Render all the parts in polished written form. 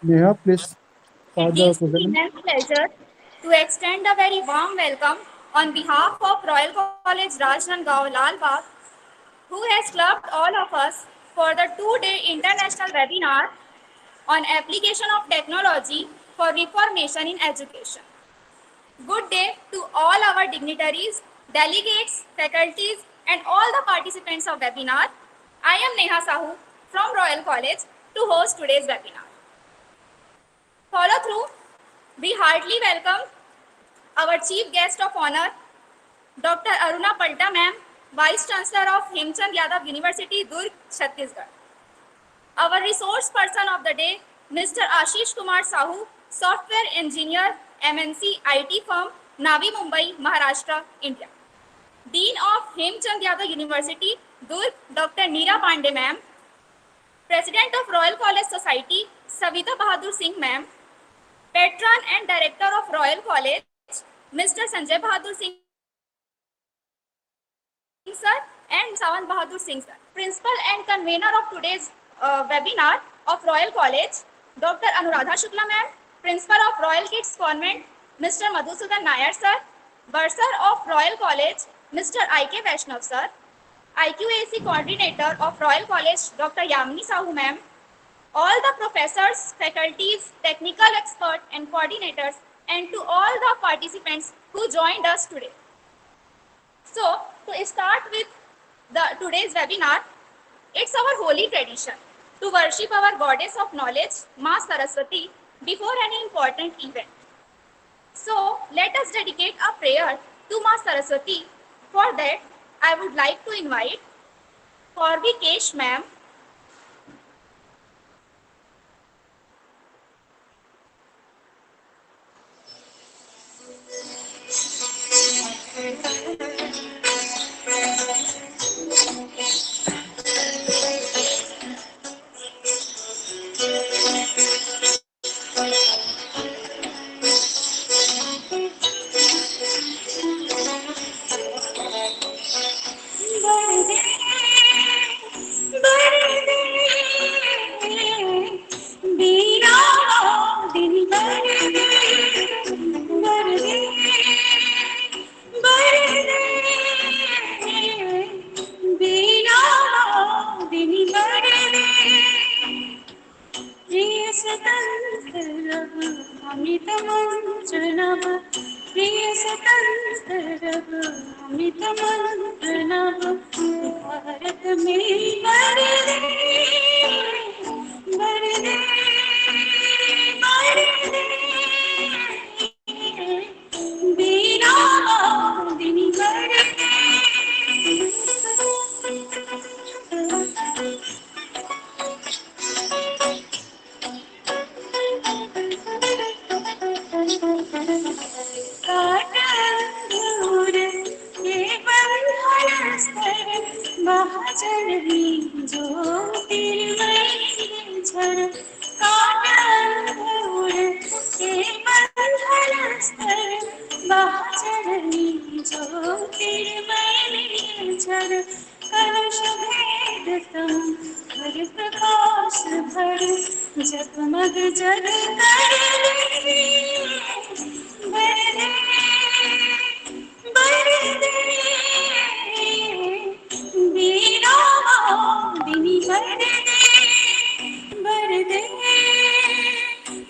Neha, please It start the gives me program. immense pleasure to extend a very warm welcome on behalf of Royal College Rajnandgaon Lalbagh, who has clubbed all of us for the two-day international webinar on application of technology for reformation in education. Good day to all our dignitaries, delegates, faculties, and all the participants of webinar. I am Neha Sahu from Royal College to host today's webinar. Follow through, we heartily welcome our chief guest of honor, Dr. Aruna Palta ma'am, Vice Chancellor of Hemchand Yadav University, Durg, Chhattisgarh. Our resource person of the day, Mr. Ashish Kumar Sahu, software engineer, MNC IT firm, Navi Mumbai, Maharashtra, India. Dean of Hemchand Yadav University, Durg, Dr. Neera Pandey ma'am. President of Royal College Society, Savita Bahadur Singh ma'am. Patron and Director of Royal College, Mr. Sanjay Bahadur Singh sir and Mr. Sawan Bahadur Singh sir. Principal and convener of today's webinar of Royal College, Dr. Anuradha Shukla ma'am, Principal of Royal Kids Convent, Mr. Madhusudan Nair sir, Bursar of Royal College, Mr. I.K. Vaishnav sir, IQAC Coordinator of Royal College, Dr. Yamini Sahu ma'am, all the professors, faculties, technical experts, and coordinators, and to all the participants who joined us today. So, to start with today's webinar, it's our holy tradition to worship our goddess of knowledge, Ma Saraswati, before any important event. So, let us dedicate a prayer to Ma Saraswati. For that, I would like to invite Corby Kesh ma'am. Amit मंजुनभ प्रिय सतंत्रभ अमित मंजुनभ भारत में वरदे वरदे वरदे बीना दिनी वरदे काटूर ये बंधनस्तर महाजननी ज्योतिर्मयी झर काटूर ये बंधनस्तर महाजननी ज्योतिर्मयी झर कलश भेदतम हर प्रकाश भर जगमग जग करे बरदे बरदे बीना बिनी बरदे बरदे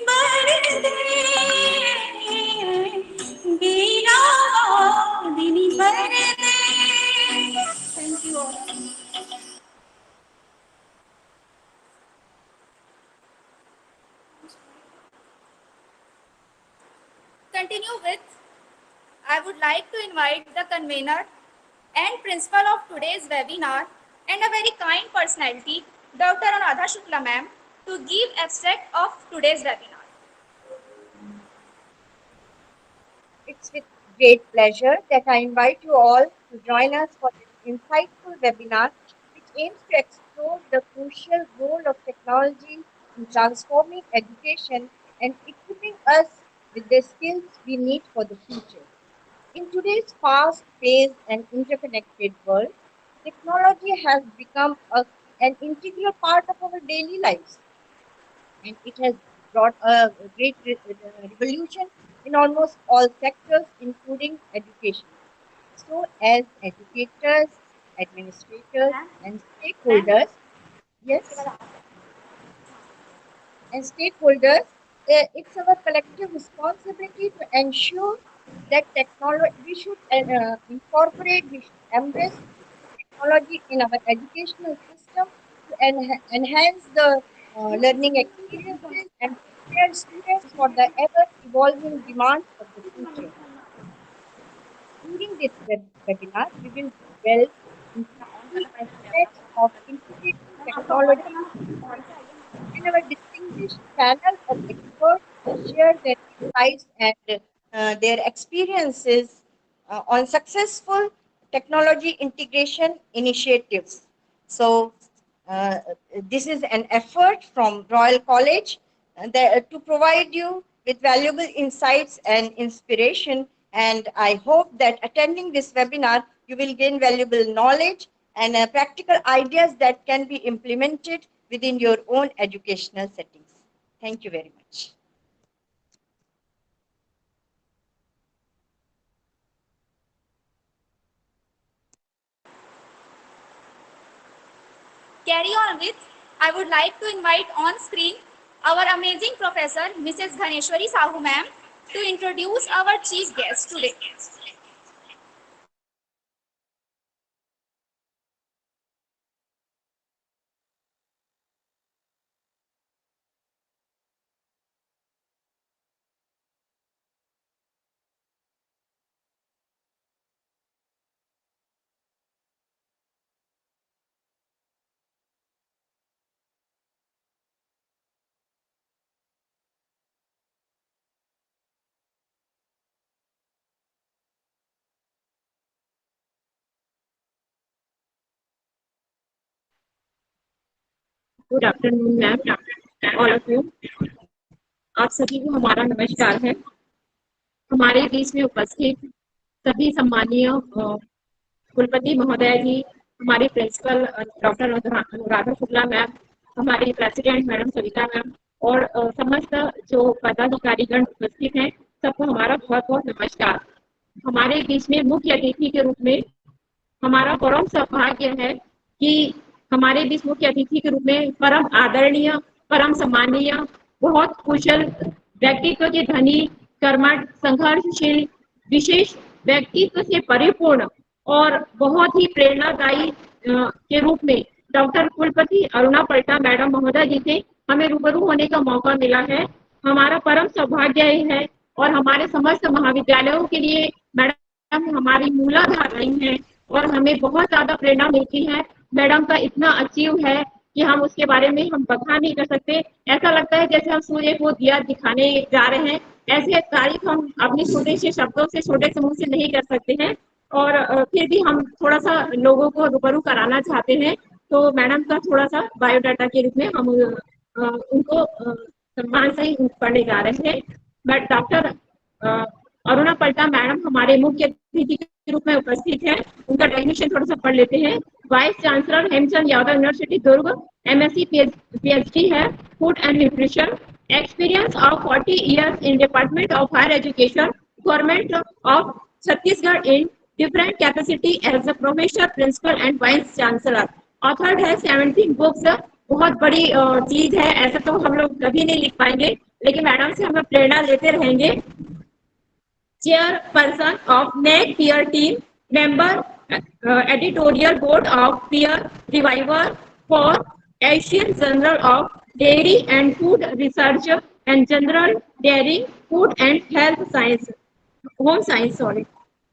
बरदे बीना बिनी बरदे. Thank you all. Continue with, I would like to invite the convener and principal of today's webinar and a very kind personality, Dr. Anuradha Shukla ma'am, to give abstract of today's webinar. It's with great pleasure that I invite you all to join us for this insightful webinar, which aims to explore the crucial role of technology in transforming education and equipping us with the skills we need for the future. In today's fast paced and interconnected world, technology has become an integral part of our daily lives, and it has brought a great revolution in almost all sectors, including education. So, as educators, administrators, and ma'am stakeholders, yes, and stakeholders, it's our collective responsibility to ensure that technology, we should embrace technology in our educational system to enhance the learning experiences and prepare students for the ever evolving demands of the future. During this webinar, we will delve into key aspects of integrating technology in education, and our distinguished panel of experts will share their insights and their experiences on successful technology integration initiatives. So, uh, this is an effort from Royal College to provide you with valuable insights and inspiration. And I hope that attending this webinar, you will gain valuable knowledge and practical ideas that can be implemented within your own educational settings. Thank you very much. carry on with, I would like to invite on screen our amazing professor, Mrs. Ghaneshwari Sahu ma'am, to introduce our chief guest today. Good afternoon ma'am all of you. आप सभी को हमारा नमस्कार है। हमारे बीच में उपस्थित सभी सम्मानीय कुलपति महोदय जी, हमारी principal doctor Anuradha Shukla ma'am, हमारी प्रेसिडेंट मैडम सविता मैम और समस्त जो पदाधिकारीगण उपस्थित हैं, सबको हमारा बहुत बहुत नमस्कार। हमारे बीच में मुख्य अतिथि के रूप में हमारा परम सौभाग्य है कि हमारे बीच मुख्य अतिथि के रूप में परम आदरणीय, परम सम्मानीय, बहुत कुशल व्यक्तित्व के धनी, कर्मठ, संघर्षशील, विशेष व्यक्तित्व से परिपूर्ण और बहुत ही प्रेरणादायी के रूप में डॉक्टर कुलपति अरुणा पल्टा मैडम महोदय जी से हमें रूबरू होने का मौका मिला है। हमारा परम सौभाग्य है और हमारे समस्त महाविद्यालयों के लिए मैडम हमारी मूलाधार रही हैं और हमें बहुत ज्यादा प्रेरणा मिलती है। मैडम का इतना अचीव है कि हम उसके बारे में हम बता नहीं कर सकते। ऐसा लगता है जैसे हम सूर्य को दिया दिखाने जा रहे हैं। ऐसे तारीफ हम अपने छोटे से शब्दों से, छोटे समूह से नहीं कर सकते हैं और फिर भी हम थोड़ा सा लोगों को रूबरू कराना चाहते हैं। तो मैडम का थोड़ा सा बायोडाटा के रूप में हम उनको सम्मान से ही पढ़ने जा रहे हैं। But doctor Aruna Palta madam हमारे मुख्य अतिथि के रूप में उपस्थित है। उनका डेफिनेशन थोड़ा सा पढ़ लेते हैं। Vice chancellor Hemchand Yadav university Durg, MSc PhD है, food and nutrition, experience of 40 years in Department of Higher Education, Government of Chhattisgarh in different capacity as a professor, principal and vice chancellor. Authored है 17 books। बहुत बड़ी चीज है, ऐसा तो हम लोग कभी नहीं लिख पाएंगे, लेकिन मैडम से हम प्रेरणा लेते रहेंगे। Chairperson of NEC Peer Team, member editorial board of Peer Reviver for Asian Journal of Dairy and Food Research and General Dairy, Food and Health Science, Home Science, sorry.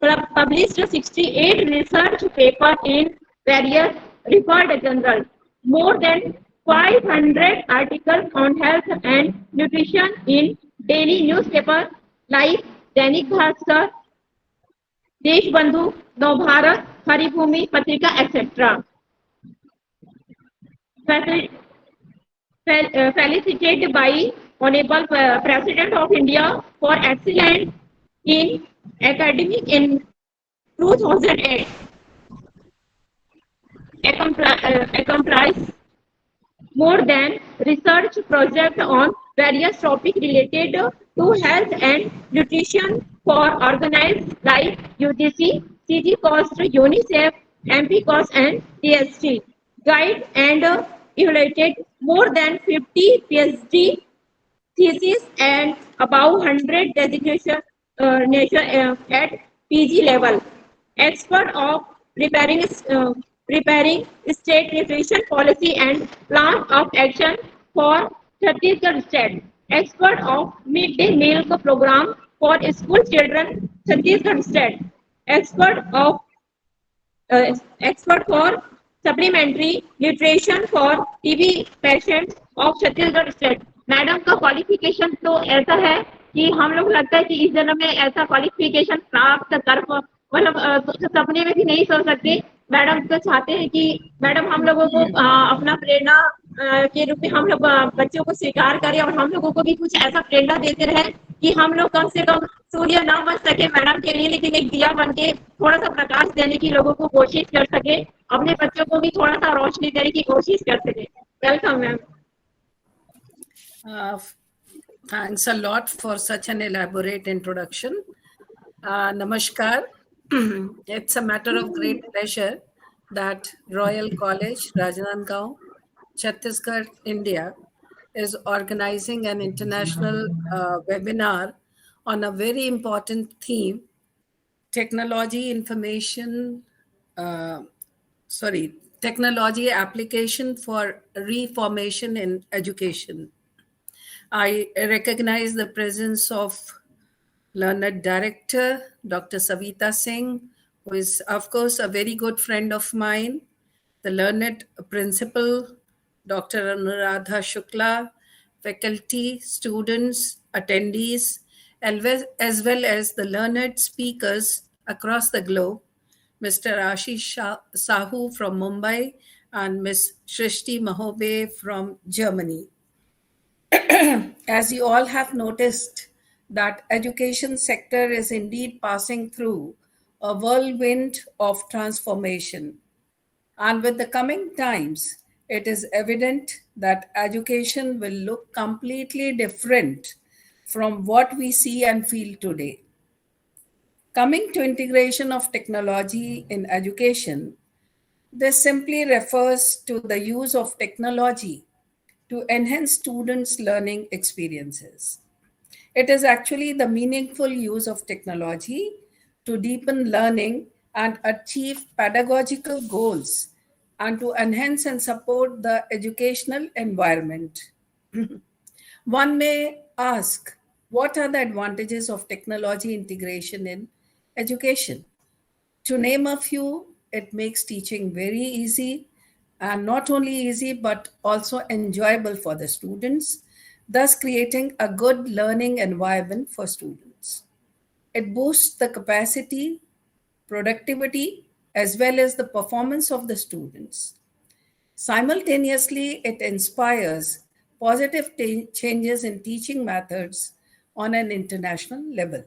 Published 68 research papers in various referred journals, more than 500 articles on health and nutrition in daily newspapers like Dainik Bhaskar, Deshbandhu, Navbharat, Haribhoomi पत्रिका etcetera. Felicitated by Honorable President of India for excellence in academic in 2008. Accomplished more than research project on various topics related to health and nutrition for organized like UGC, CG Cost, UNICEF, MP Cost, and TST. Guide and evaluated more than 50 PhD thesis and about 100 designation at PG level. Expert of preparing preparing state nutrition policy and plan of action for Chhattisgarh state. Expert of midday meal program for school children Chhattisgarh state. Expert of expert for supplementary nutrition for TB patients of Chhattisgarh state. Madam का qualification तो ऐसा है कि हम लोग लगता है कि इस जन्म में ऐसा क्वालिफिकेशन प्राप्त कर मतलब सपने में भी नहीं सोच सकते। मैडम तो चाहते हैं कि मैडम हम लोगों को अपना प्रेरणा के रूप में हम लोग बच्चों को स्वीकार करें और हम लोगों को भी कुछ ऐसा प्रेरणा देते रहे कि हम लोग कम से कम सूर्य ना बन सके मैडम के लिए लेकिन एक दिया बन के थोड़ा सा प्रकाश देने की लोगों को कोशिश कर सके अपने बच्चों को भी थोड़ा सा रोशनी देने की कोशिश कर सके। Welcome ma'am. Thanks a lot for such an elaborate introduction. Namaskar. It's a matter of great pleasure that Royal College, Rajnandgaon, Chhattisgarh, India, is organizing an international webinar on a very important theme, technology information, technology application for reformation in education. I recognize the presence of learned director, Dr. Savita Singh, who is, of course, a very good friend of mine, the learned principal, Dr. Anuradha Shukla, faculty, students, attendees, as well as the learned speakers across the globe, Mr. Ashish Sahu from Mumbai and Ms. Shrishti Mahobe from Germany. As you all have noticed, that education sector is indeed passing through a whirlwind of transformation. And with the coming times, it is evident that education will look completely different from what we see and feel today. Coming to integration of technology in education, this simply refers to the use of technology to enhance students' learning experiences. It is actually the meaningful use of technology to deepen learning and achieve pedagogical goals and to enhance and support the educational environment. One may ask, what are the advantages of technology integration in education? To name a few, it makes teaching very easy, and not only easy, but also enjoyable for the students, thus creating a good learning environment for students. It boosts the capacity, productivity, as well as the performance of the students. Simultaneously, it inspires positive changes in teaching methods on an international level.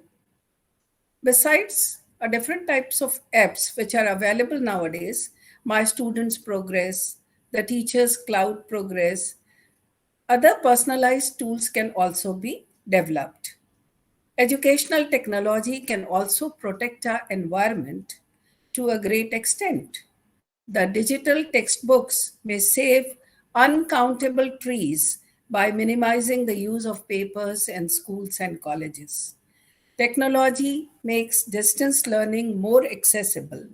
Besides, different types of apps which are available nowadays, My Students Progress, the Teacher's Cloud Progress, other personalized tools can also be developed. Educational technology can also protect our environment to a great extent. The digital textbooks may save uncountable trees by minimizing the use of papers in schools and colleges. Technology makes distance learning more accessible.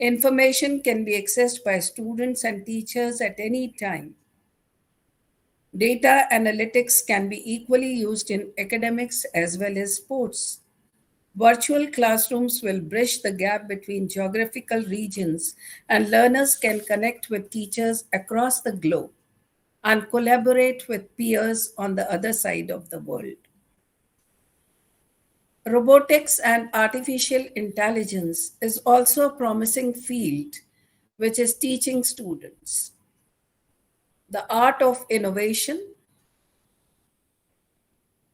Information can be accessed by students and teachers at any time. Data analytics can be equally used in academics as well as sports. Virtual classrooms will bridge the gap between geographical regions, and learners can connect with teachers across the globe and collaborate with peers on the other side of the world. Robotics and artificial intelligence is also a promising field which is teaching students the art of innovation.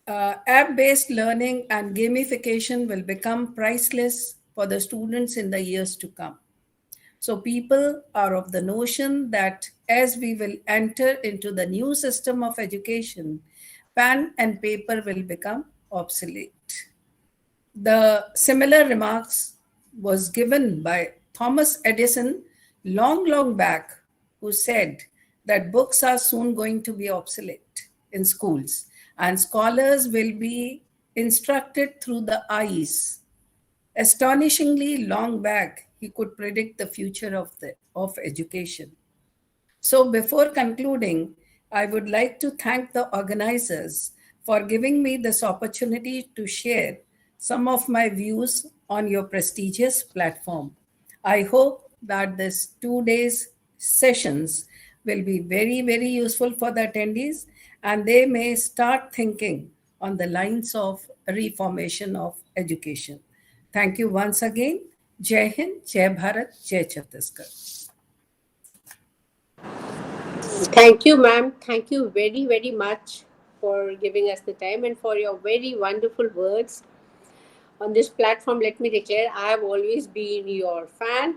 App-based learning and gamification will become priceless for the students in the years to come. So people are of the notion that as we will enter into the new system of education, pen and paper will become obsolete. The similar remarks was given by Thomas Edison long back, who said that books are soon going to be obsolete in schools and scholars will be instructed through the eyes. Astonishingly long back, he could predict the future of education. So, before concluding, I would like to thank the organizers for giving me this opportunity to share some of my views on your prestigious platform. I hope that this 2 days sessions will be very useful for the attendees and they may start thinking on the lines of reformation of education. Thank you once again. Jai Hind, Jai Bharat, Jai Chhattisgarh. Thank you, ma'am. Thank you very much for giving us the time and for your very wonderful words. On this platform, let me declare I have always been your fan,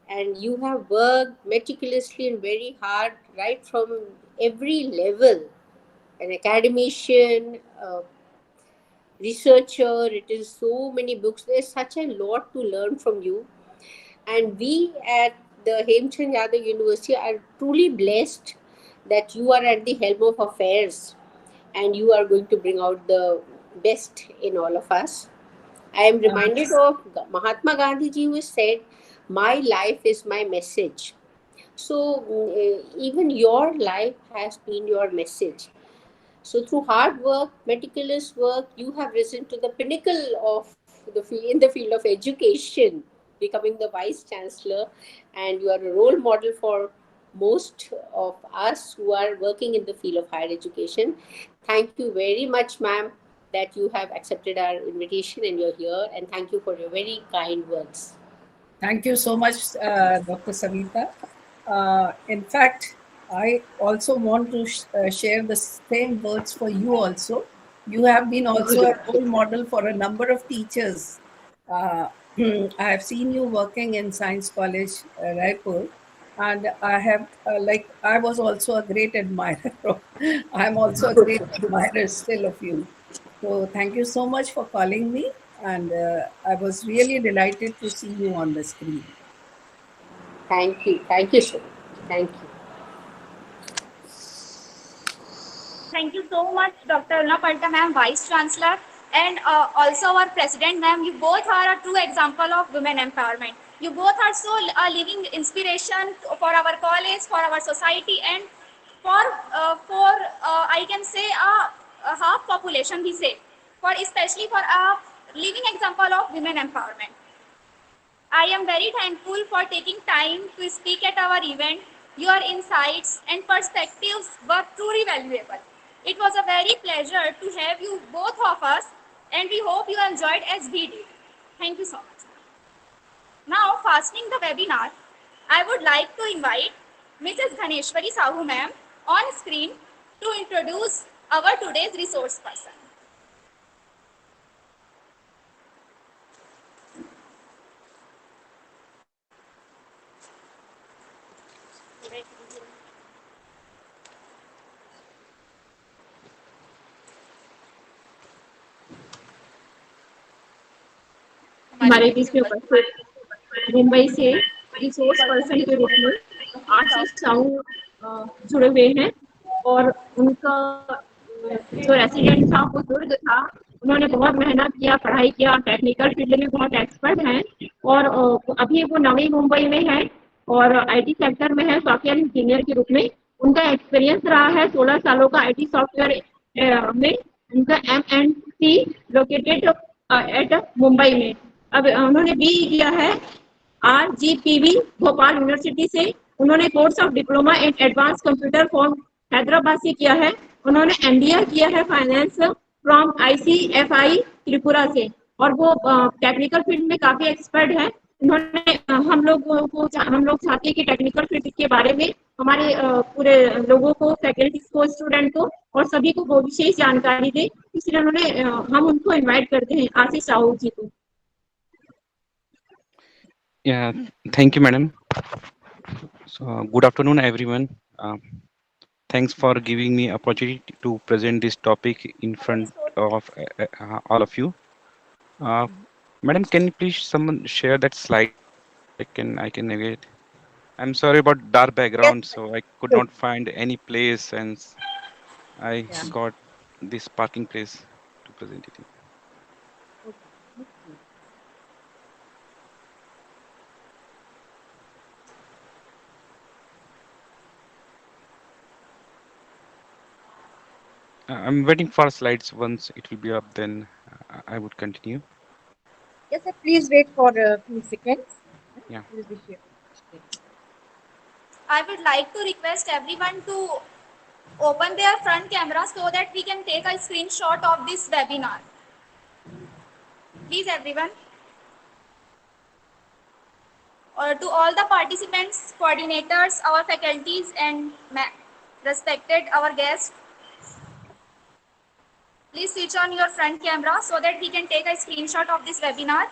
and you have worked meticulously and very hard right from every level, an academician, a researcher. It is so many books. There's such a lot to learn from you. And we at the Hemchand Yadav University are truly blessed that you are at the helm of affairs and you are going to bring out the best in all of us. I am reminded of Mahatma Gandhi ji, who said, "My life is my message." So, even your life has been your message. So, through hard work, meticulous work, you have risen to the pinnacle of in the field of education, becoming the vice chancellor, and you are a role model for most of us who are working in the field of higher education. Thank you very much, ma'am, that you have accepted our invitation and you're here. And thank you for your very kind words. Thank you so much, Dr. Savita. In fact, I also want to share the same words for you also. You have been also a role model for a number of teachers. I have seen you working in Science College, Raipur, and I have, I was also a great admirer. I'm also a great admirer still of you. So thank you so much for calling me, and I was really delighted to see you on the screen. Thank you. Thank you, sir. Thank you. Thank you so much, Dr. Ulna Palta, ma'am, Vice Chancellor, and also our President, ma'am. You both are a true example of women empowerment. You both are so a living inspiration for our college, for our society, and for I can say a half population. We say for especially for a living example of women empowerment. I am very thankful for taking time to speak at our event. Your insights and perspectives were truly valuable. It was a very pleasure to have you both of us, and we hope you enjoyed as we did. Thank you so much. Now, fastening the webinar, I would like to invite Mrs. Ganeshwari Sahu ma'am on screen to introduce our today's resource person. हमारे बीच में उपस्थित मुंबई से resource person के रूप में आशीष साहू जुड़े हुए हैं और उनका जो रेसिडेंट था वो दुर्ग था। उन्होंने बहुत मेहनत किया, पढ़ाई किया, टेक्निकल फील्ड में बहुत एक्सपर्ट हैं और अभी वो नवी मुंबई में है और आईटी सेक्टर में है सॉफ्टवेयर इंजीनियर के रूप में। उनका एक्सपीरियंस रहा है 16 सालों का आईटी सॉफ्टवेयर में। उनका MNC लोकेटेड एट मुंबई में। अब उन्होंने बी किया है RGPV भोपाल यूनिवर्सिटी से। उन्होंने course of diploma in advance computer for Hyderabad से किया है। उन्होंने MBA किया है फाइनेंस फ्रॉम ICFI त्रिपुरा से और वो टेक्निकल फील्ड में काफी एक्सपर्ट है। उन्होंने हम लोग चाहते हैं कि टेक्निकल फील्ड के बारे में हमारे पूरे लोगों को, फैकल्टीज को, स्टूडेंट को और सभी को वो विशेष जानकारी दे, इसलिए उन्होंने हम उनको इनवाइट करते हैं, आशीष साहू जी को। Yeah, thank you, madam. So, good afternoon, everyone. Thanks for giving me opportunity to present this topic in front of all of you. Uh, Madam, can you please someone share that slide so I can navigate? I'm sorry about dark Yes, background, so I could good. not find any place, and I Yeah. got this parking place to present it in. Okay. Let's see. I'm waiting for slides. Once it will be up, then I would continue. Yes, sir. Please wait for a few seconds. Yeah. We'll be sharing the screen. I would like to request everyone to open their front camera so that we can take a screenshot of this webinar. Please, everyone. Or to all the participants, coordinators, our faculties, and respected our guests, please switch on your front camera so that we can take a screenshot of this webinar.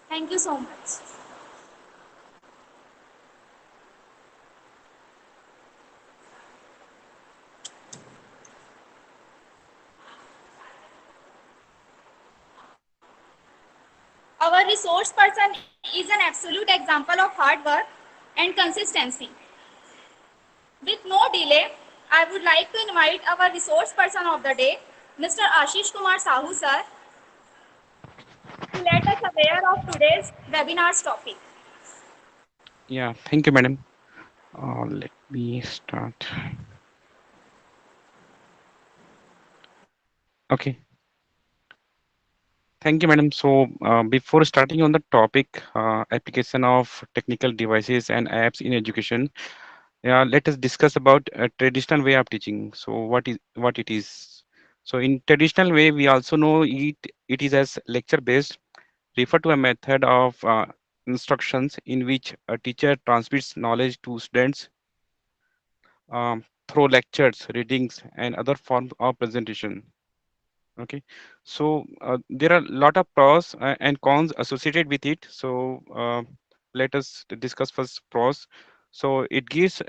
Thank you so much. Our resource person is an absolute example of hard work and consistency. With no delay, I would like to invite our resource person of the day, Mr. Ashish Kumar Sahu sir, to let us aware of today's webinar's topic. Yeah. Thank you, madam. Let me start. Okay. Thank you, madam. So, before starting on the topic, application of technical devices and apps in education, let us discuss about a traditional way of teaching. So, what it is? So, in traditional way, we also know it is as lecture based, refer to a method of instructions in which a teacher transmits knowledge to students through lectures, readings, and other forms of presentation. Okay, so there are a lot of pros and cons associated with it. So let us discuss first pros. So it gives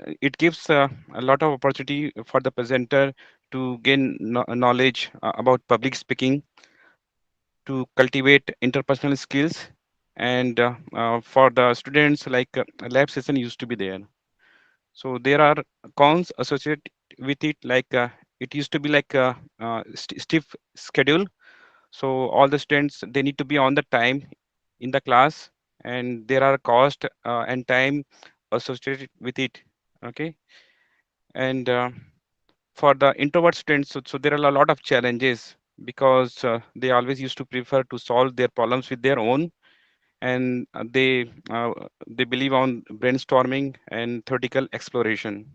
a lot of opportunity for the presenter to gain knowledge about public speaking, to cultivate interpersonal skills, and for the students, like a lab session used to be there. So there are cons associated with it, like it used to be like a, stiff schedule. So all the students, they need to be on the time in the class, and there are cost and time associated with it. Okay, and for the introvert students, so there are a lot of challenges, because they always used to prefer to solve their problems with their own, and they believe on brainstorming and theoretical exploration.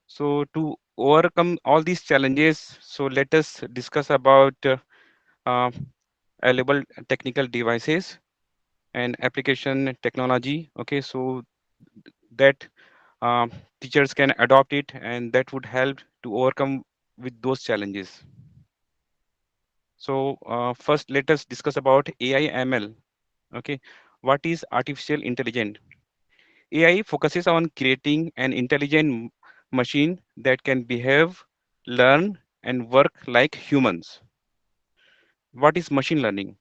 So to overcome all these challenges, so let us discuss about uh, available technical devices and application technology. Okay, so that um, teachers can adopt it, and that would help to overcome with those challenges. So first, let us discuss about AI ML. Okay, what is artificial intelligence? AI focuses on creating an intelligent machine that can behave, learn, and work like humans. What is machine learning?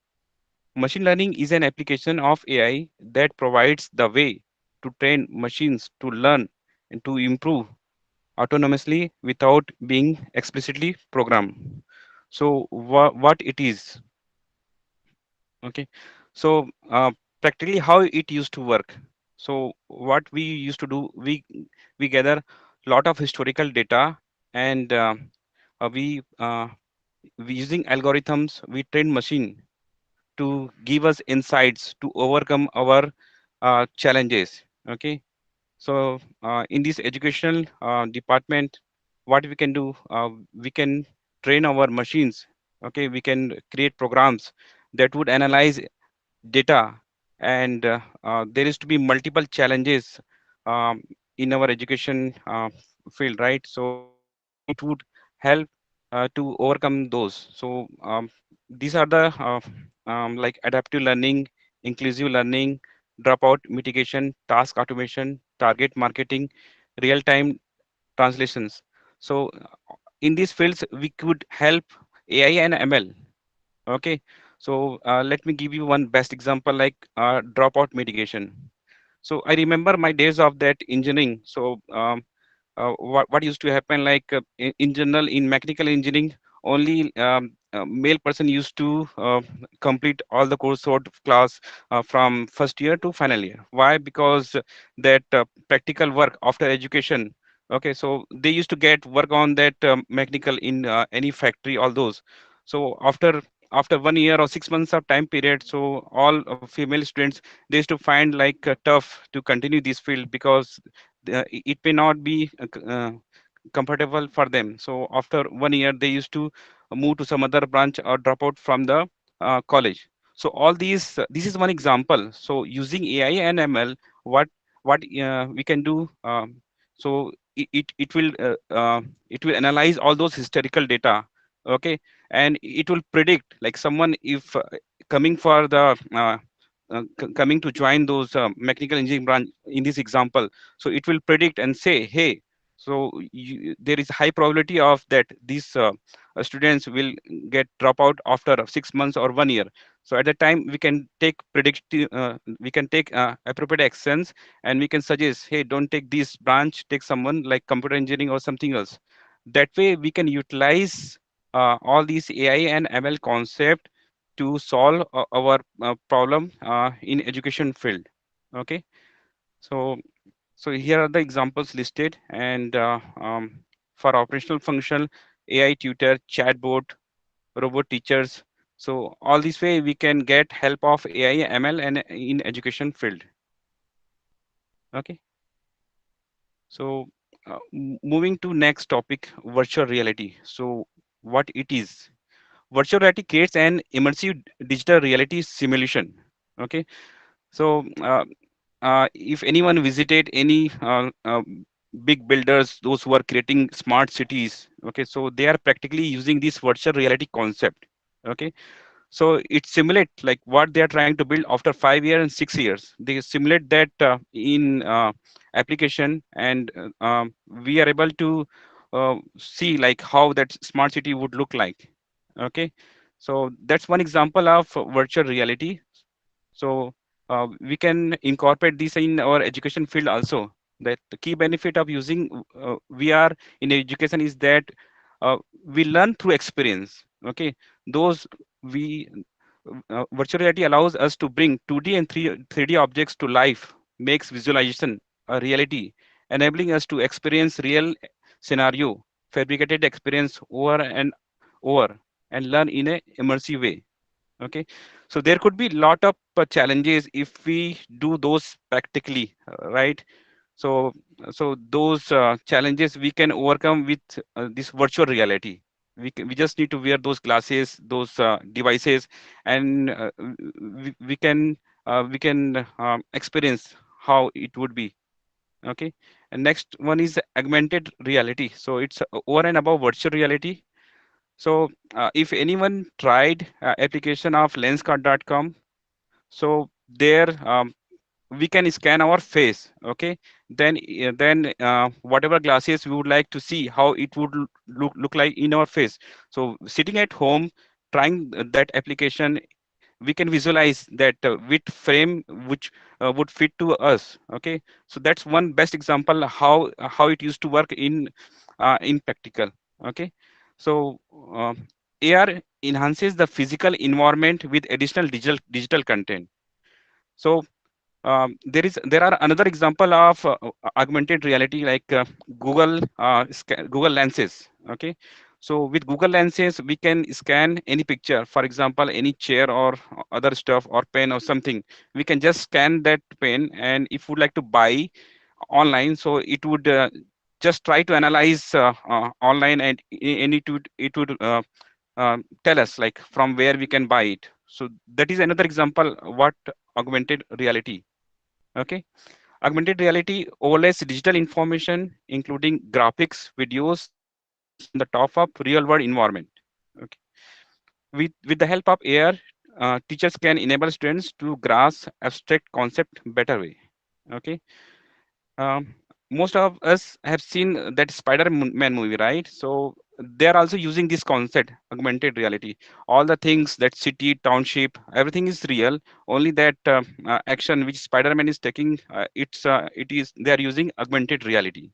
Machine learning is an application of AI that provides the way to train machines to learn and to improve autonomously without being explicitly programmed. So, what it is? Okay, so practically how it used to work. So, what we used to do, we gather lot of historical data, and we using algorithms, we train machine to give us insights to overcome our challenges. Okay, so in this educational department, what we can do, we can train our machines Okay, we can create programs that would analyze data, and there is to be multiple challenges um, in our education field, right? So it would help to overcome those. So these are the like adaptive learning, inclusive learning, dropout mitigation, task automation, target marketing, real time translations. So in these fields we could help AI and ML. Okay, so let me give you one best example, like dropout mitigation. So I remember my days of that engineering. So what used to happen, like in general in mechanical engineering, only male person used to complete all the course sort of class from first year to final year. Why? Because that practical work after education. Okay, so they used to get work on that mechanical in any factory, all those. So after 1 year or 6 months of time period, so all female students, they used to find like tough to continue this field, because it may not be comfortable for them. So after 1 year, they used to move to some other branch or drop out from the college. So all these, this is one example. So using AI and ML, what we can do. So it will it will analyze all those historical data. Okay, and it will predict, like someone if coming for the coming to join those mechanical engineering branch in this example. So it will predict and say, hey, so there is high probability of that these students will get drop out after 6 months or 1 year. So at that time we can take predictive we can take appropriate actions, and we can suggest, hey, don't take this branch, take someone like computer engineering or something else. That way we can utilize all these AI and ML concept to solve our problem in education field. Okay, so here are the examples listed, and for operational function, AI tutor, chatbot, robot teachers. So all this way we can get help of AI, ML, and in education field. Okay, so moving to next topic, virtual reality. So what it is? Virtual reality creates an immersive digital reality simulation. Okay, so if anyone visited any big builders, those who are creating smart cities, okay, so they are practically using this virtual reality concept. Okay, so it simulate like what they are trying to build after 5 years and 6 years. They simulate that in application, and we are able to see like how that smart city would look like. Okay, so that's one example of virtual reality. So we can incorporate this in our education field also. That the key benefit of using VR in education is that we learn through experience. Okay, those we virtual reality allows us to bring 2D and 3D objects to life, makes visualization a reality, enabling us to experience real scenario, fabricated experience over and over, and learn in a immersive way. Okay, so there could be lot of challenges if we do those practically, right? So those challenges we can overcome with this virtual reality. We just need to wear those glasses, those devices, and we can experience how it would be. Okay, and next one is augmented reality. So it's over and above virtual reality. So if anyone tried application of lenscard.com, so there we can scan our face. Okay, then whatever glasses we would like to see, how it would look like in our face. So sitting at home trying that application, we can visualize that which frame which would fit to us. Okay, so that's one best example how it used to work in practical. Okay, so uh, AR enhances the physical environment with additional digital content. So there are another example of augmented reality, like Google lenses. Okay, so with Google lenses we can scan any picture, for example any chair or other stuff or pen or something. We can just scan that pen, and if we'd like to buy online, so it would just try to analyze online, and it would tell us like from where we can buy it. So that is another example what augmented reality. Okay, augmented reality overlays digital information, including graphics, videos, on the top of real world environment. Okay. With the help of AR, teachers can enable students to grasp abstract concept better way. Okay. Um, Most of us have seen that Spider-Man movie, right? So they are also using this concept, augmented reality. All the things that city, township, everything is real. Only that action which Spider-Man is taking, it is they are using augmented reality.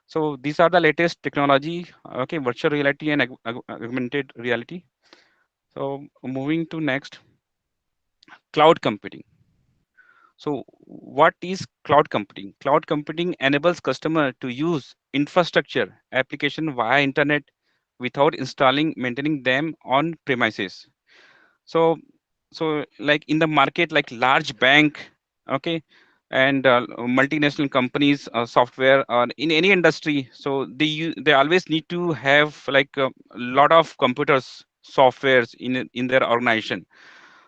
So these are the latest technology. Okay, virtual reality and augmented reality. So moving to next, cloud computing. So what is cloud computing? Cloud computing enables customer to use infrastructure application via internet without installing, maintaining them on premises. So like in the market, like large bank, okay, and multinational companies, software or in any industry, so they always need to have like a lot of computers softwares in their organization.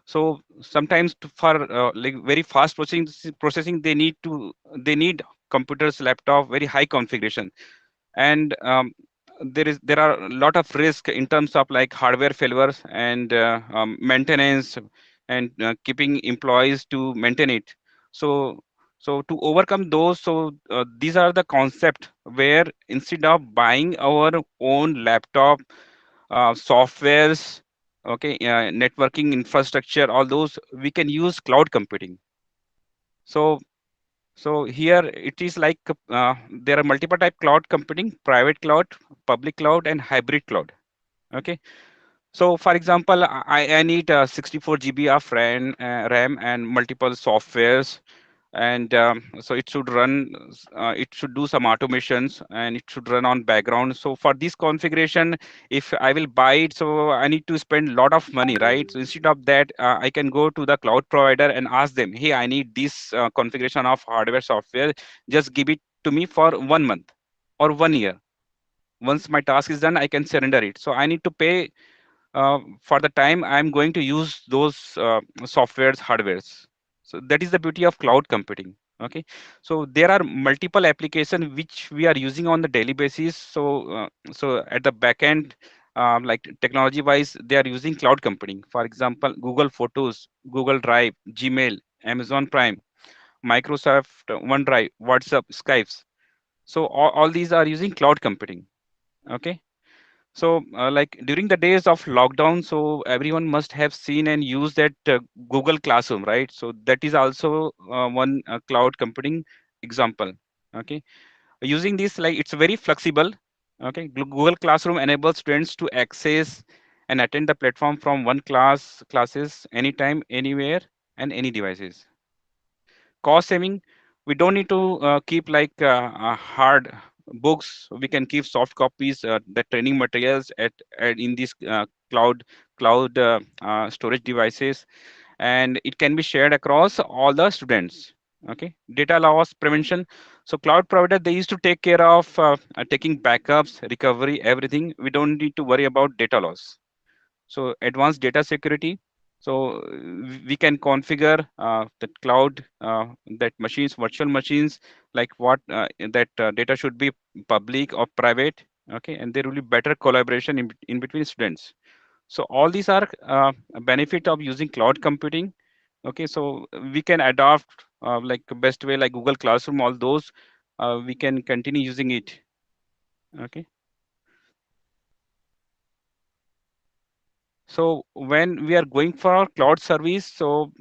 So sometimes for like very fast processing they need computers, laptop, very high configuration. And there are a lot of risk in terms of like hardware failures and maintenance, and keeping employees to maintain it. So to overcome those, these are the concept where instead of buying our own laptop, softwares, okay, networking infrastructure, all those we can use cloud computing. So here it is like there are multiple type cloud computing: private cloud, public cloud, and hybrid cloud. Okay. So for example, I need 64 GB of RAM and multiple softwares, and so it should run, it should do some automations, and it should run on background. So for this configuration, if I will buy it, so I need to spend a lot of money, right? So instead of that, I can go to the cloud provider and ask them, hey, I need this configuration of hardware software, just give it to me for 1 month or 1 year. Once my task is done, I can surrender it. So I need to pay for the time I'm going to use those softwares, hardwares. So that is the beauty of cloud computing. Okay, so there are multiple applications which we are using on the daily basis. So at the back end, like technology wise, they are using cloud computing. For example, Google Photos, Google Drive, Gmail, Amazon Prime, Microsoft OneDrive, WhatsApp, Skypes. So all these are using cloud computing. Okay. So, like during the days of lockdown, so everyone must have seen and used that Google Classroom, right? So that is also one cloud computing example. Okay, using this, like it's very flexible. Okay, Google Classroom enables students to access and attend the platform from one classes anytime, anywhere, and any devices. Cost saving, we don't need to keep like hard books. We can keep soft copies, the training materials at in these cloud storage devices, and it can be shared across all the students. Okay, data loss prevention, so cloud provider, they used to take care of taking backups, recovery, everything. We don't need to worry about data loss. So advanced data security. So we can configure that cloud, that machines, virtual machines, like what that data should be public or private. Okay, and there will be better collaboration in between students. So all these are a benefit of using cloud computing. Okay, so we can adopt like best way like Google Classroom, all those we can continue using it. Okay. So when we are going for our cloud service, so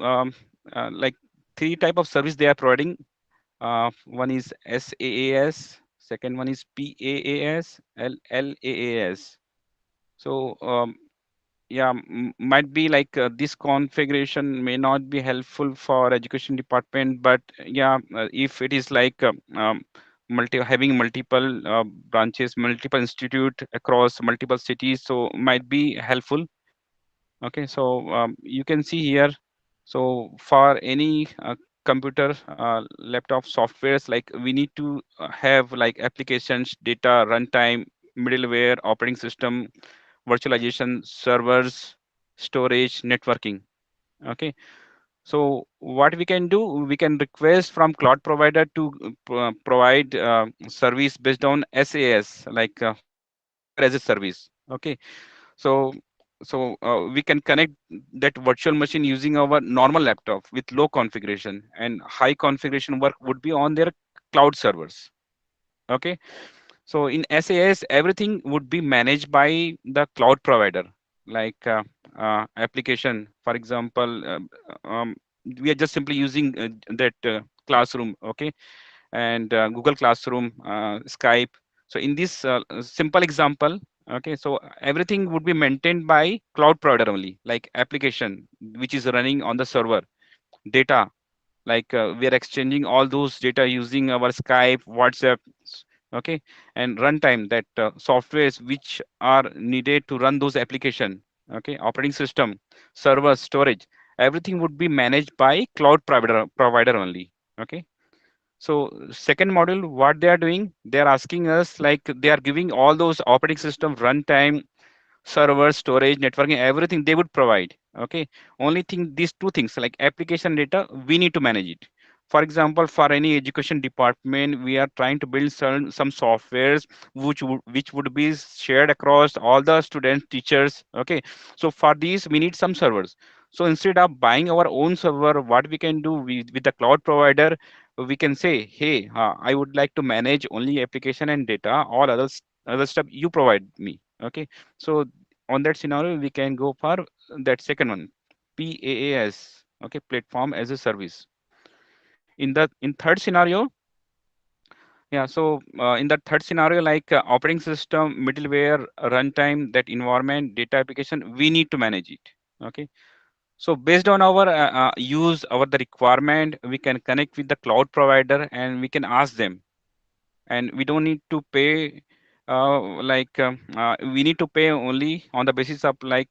like three type of service they are providing. One is SaaS, second one is PaaS, LaaS. So yeah, might be like this configuration may not be helpful for education department, but yeah, if it is like having multiple branches, multiple institute across multiple cities, so might be helpful. Okay, so you can see here. So for any computer, laptop softwares, like we need to have like applications, data, runtime, middleware, operating system, virtualization, servers, storage, networking. Okay, so what we can do, we can request from cloud provider to provide service based on SaaS, like software as a service. Okay, so we can connect that virtual machine using our normal laptop with low configuration, and high configuration work would be on their cloud servers. Okay, so in SAS, everything would be managed by the cloud provider, like application. For example, we are just simply using that classroom, okay, and Google Classroom, Skype. So in this simple example, okay, so everything would be maintained by cloud provider only, like application which is running on the server, data, like we are exchanging all those data using our Skype, WhatsApp, okay, and runtime, that softwares which are needed to run those application, okay, operating system, server, storage, everything would be managed by cloud provider only. Okay, so second model, what they are doing, they are asking us, like they are giving all those operating system, runtime, server, storage, networking, everything they would provide. Okay, only thing, these two things, like application data, we need to manage it. For example, for any education department, we are trying to build some softwares which would be shared across all the students, teachers. Okay, so for these we need some servers. So instead of buying our own server, what we can do, with the cloud provider, we can say, hey, I would like to manage only application and data, all other stuff you provide me. Okay, so on that scenario, we can go for that second one, PaaS, okay, platform as a service. In third scenario, yeah, so in the third scenario, like operating system, middleware, runtime, that environment, data application, we need to manage it. Okay, so based on our use, our the requirement, we can connect with the cloud provider and we can ask them, and we don't need to pay we need to pay only on the basis of like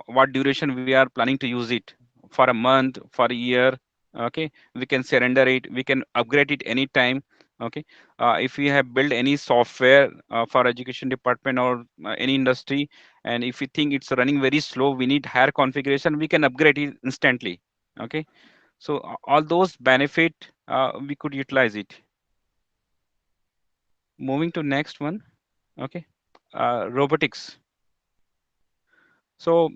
what duration we are planning to use it, for a month, for a year. Okay, we can surrender it, we can upgrade it anytime. Okay, if we have built any software for education department or any industry, and if we think it's running very slow, we need higher configuration, we can upgrade it instantly. Okay, so all those benefit, we could utilize it. Moving to next one. Okay, robotics. So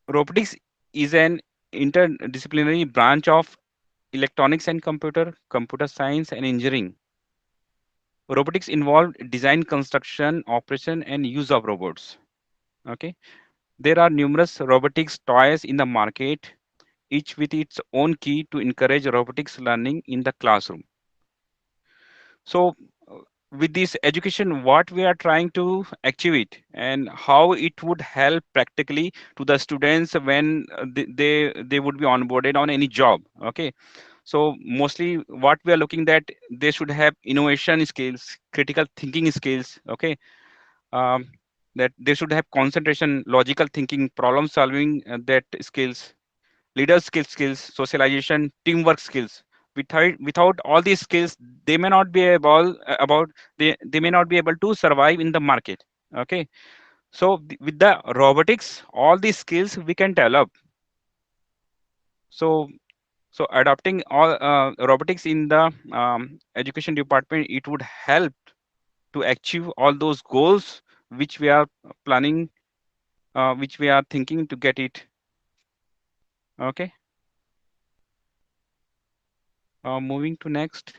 robotics is an interdisciplinary branch of electronics and computer science and engineering. Robotics involve design, construction, operation, and use of robots. Okay, there are numerous robotics toys in the market, each with its own key to encourage robotics learning in the classroom. So with this education, what we are trying to achieve it, and how it would help practically to the students when they would be onboarded on any job. Okay, so mostly what we are looking, that they should have innovation skills, critical thinking skills. Okay, um, that they should have concentration, logical thinking, problem solving, that skills, skills, socialization, teamwork skills. Without all these skills, they may not be they may not be able to survive in the market. Okay, so with the robotics, all these skills we can develop. So adopting all robotics in the education department, it would help to achieve all those goals which we are planning, which we are thinking to get it. Okay, moving to next,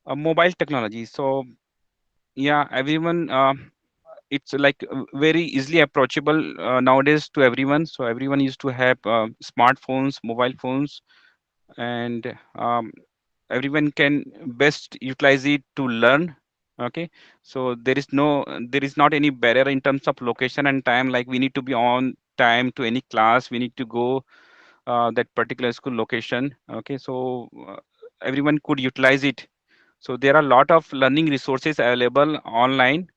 mobile technology. So yeah, everyone, it's like very easily approachable nowadays to everyone. So everyone used to have smartphones, mobile phones, and everyone can best utilize it to learn. Okay, so there is not any barrier in terms of location and time, like we need to be on time to any class, we need to go that particular school location. Okay, so everyone could utilize it. So there are a lot of learning resources available online.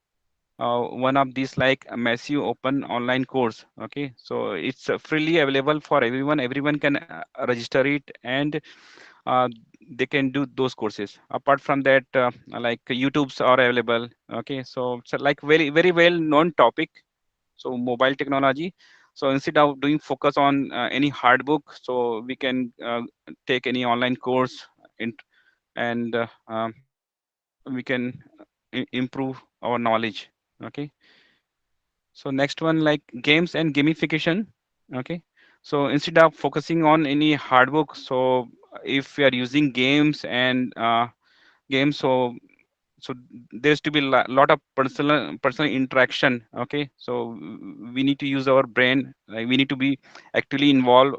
One of these, like a massive open online course. Okay, so it's freely available for everyone, everyone can register it, and uh, they can do those courses. Apart from that, like YouTube's are available. Okay, so it's a like very well known topic. So mobile technology. So instead of doing focus on any hard book, so we can take any online course in, and we can improve our knowledge. Okay, so next one, like games and gamification. Okay, so instead of focusing on any hard book, so if we are using games and games, so there's to be lot of personal interaction. Okay, so we need to use our brain, like we need to be actively involved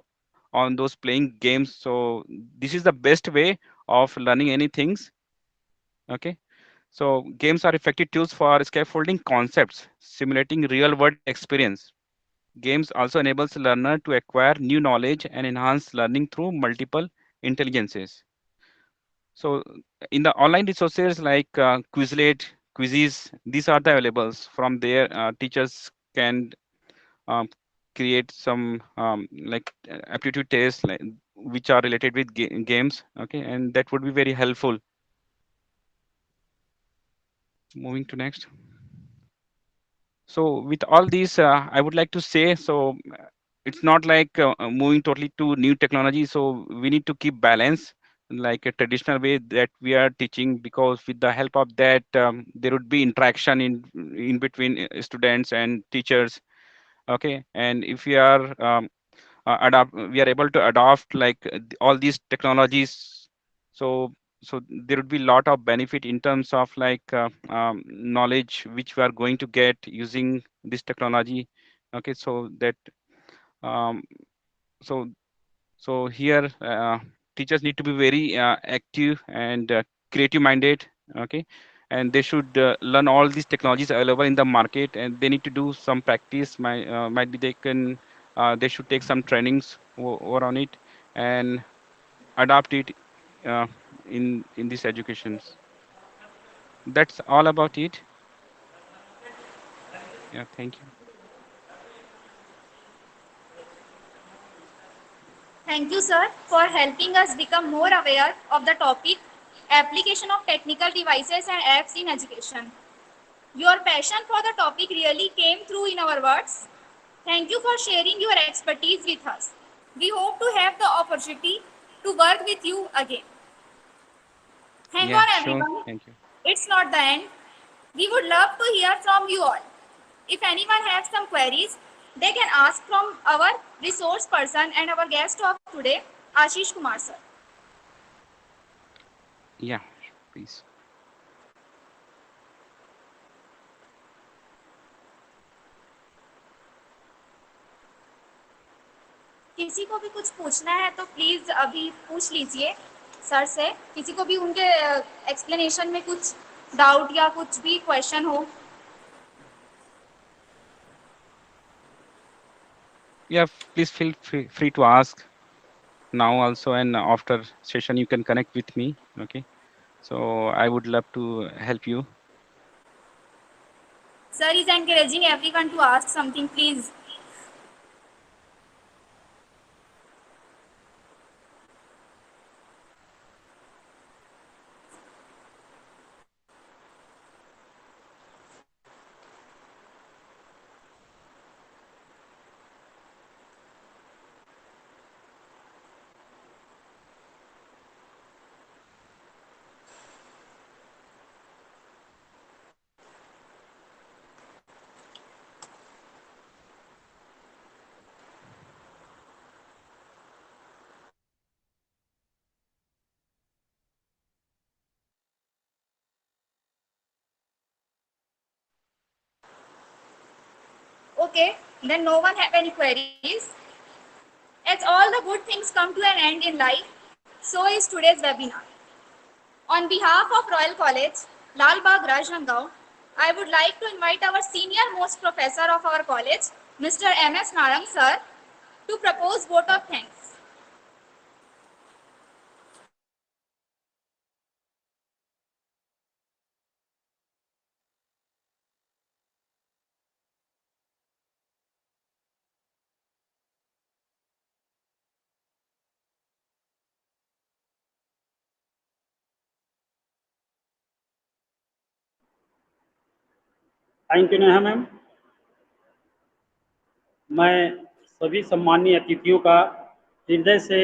on those playing games. So this is the best way of learning any things. Okay, so games are effective tools for scaffolding concepts, simulating real world experience. Games also enables learner to acquire new knowledge and enhance learning through multiple intelligences. So in the online resources like Quizlet, Quizzes, these are the availables. From there, teachers can um, create some like aptitude tests, like, which are related with games. Okay, and that would be very helpful. Moving to next. So with all these, I would like to say, so it's not like moving totally to new technology. So we need to keep balance, like a traditional way that we are teaching, because with the help of that, there would be interaction in between students and teachers. Okay, and if we are we are able to adopt like all these technologies, so there would be a lot of benefit in terms of like knowledge which we are going to get using this technology. Okay, so that um, so here teachers need to be very active and creative minded. Okay, and they should learn all these technologies available in the market, and they need to do some practice. Might be they can they should take some trainings over on it and adapt it uh, in these educations. That's all about it. Yeah, thank you. Thank you, sir, for helping us become more aware of the topic application of technical devices and apps in education. Your passion for the topic really came through in our words. Thank you for sharing your expertise with us. We hope to have the opportunity to work with you again. Hang Yeah, on, sure, everyone. thank you. It's not the end. We would love to hear from you all. If anyone has some queries, they can ask from our resource person and our guest of today, Ashish Kumar sir. Yeah, please. किसी को भी कुछ पूछना है तो please अभी पूछ लीजिए सर से. किसी को भी उनके एक्सप्लेनेशन में कुछ डाउट या कुछ भी क्वेश्चन हो. Yeah, please feel free to ask now also, and after session you can connect with me. Okay, so I would love to help you. Sir is encouraging everyone to ask something, please. Okay, then no one have any queries. As all the good things come to an end in life, so is today's webinar. On behalf of Royal College, Lal Bagh Rajnandgaon, I would like to invite our senior most professor of our college, Mr. M.S. Narang sir, to propose vote of thanks. Thank you Neha ma'am. मैं सभी सम्मानीय अतिथियों का हृदय से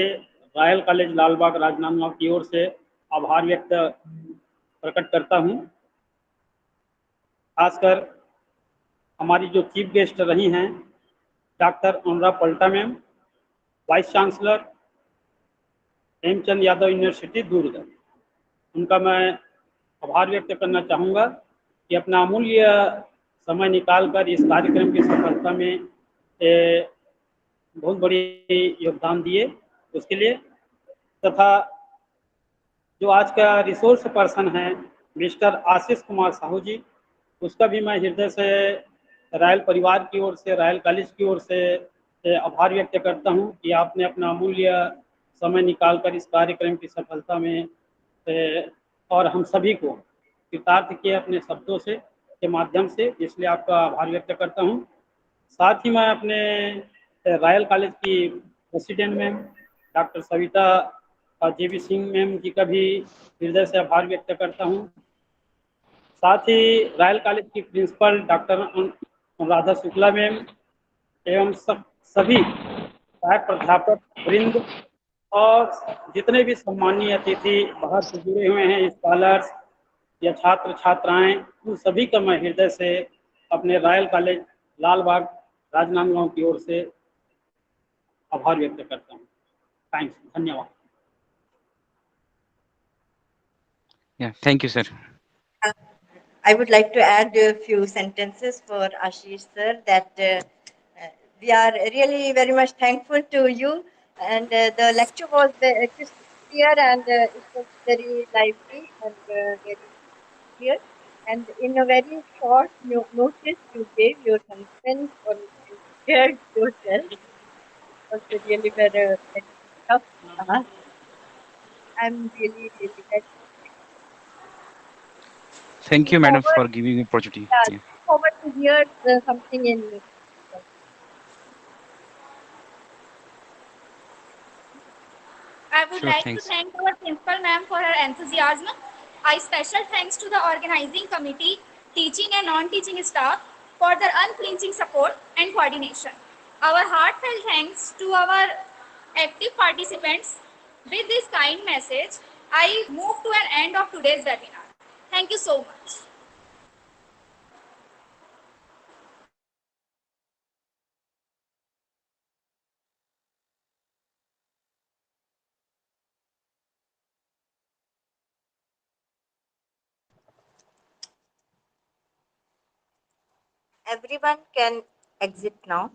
royal college Lalbagh Rajnandgaon की ओर से आभार व्यक्त प्रकट करता हूं। खासकर हमारी जो चीफ गेस्ट रही हैं doctor Anurag Palta ma'am, vice chancellor Hemchand Yadav university Durg, उनका मैं आभार व्यक्त करना चाहूँगा कि अपना अमूल्य समय निकालकर इस कार्यक्रम की सफलता में बहुत बड़ी योगदान दिए उसके लिए। तथा जो आज का रिसोर्स पर्सन है मिस्टर आशीष कुमार साहू जी, उसका भी मैं हृदय से रॉयल परिवार की ओर से, रॉयल कॉलेज की ओर से आभार व्यक्त करता हूं कि आपने अपना अमूल्य समय निकालकर इस कार्यक्रम की सफलता में और हम सभी को कृतार्थ किए अपने शब्दों से के माध्यम से, इसलिए आपका आभार व्यक्त करता हूं। साथ ही मैं अपने रॉयल कॉलेज की president ma'am doctor Savita JB Singh ma'am ji का भी हृदय से आभार व्यक्त करता हूं। साथ ही रॉयल कॉलेज की principal doctor Anuradha Shukla ma'am एवं सभी सहायक प्राध्यापक वृंद और जितने भी सम्मानीय अतिथि बाहर से जुड़े हुए हैं, स्कॉलर्स या छात्र छात्राएं, उन सभी का मैं हृदय से अपने रॉयल कॉलेज लालबाग राजनांदगांव की ओर से आभार व्यक्त करता हूँ। थैंक्स, धन्यवाद। Yeah, thank you, sir. I would like to add a few sentences for Ashish sir that we are really very much thankful to you, and the lecture was crystal clear, and it was very lively and very clear. And in a very short notice, you gave your consent or you shared yourself. It was really very tough task. I'm really, really glad. Thank Looking you, madam, forward, for giving me opportunity. yeah, Yeah, looking forward to hear something in. I would sure, like to thanks. thank our principal ma'am for her enthusiasm. A special thanks to the organizing committee, teaching and non-teaching staff for their unflinching support and coordination. Our heartfelt thanks to our active participants. With this kind message, I move to an end of today's webinar. Thank you so much. Everyone can exit now.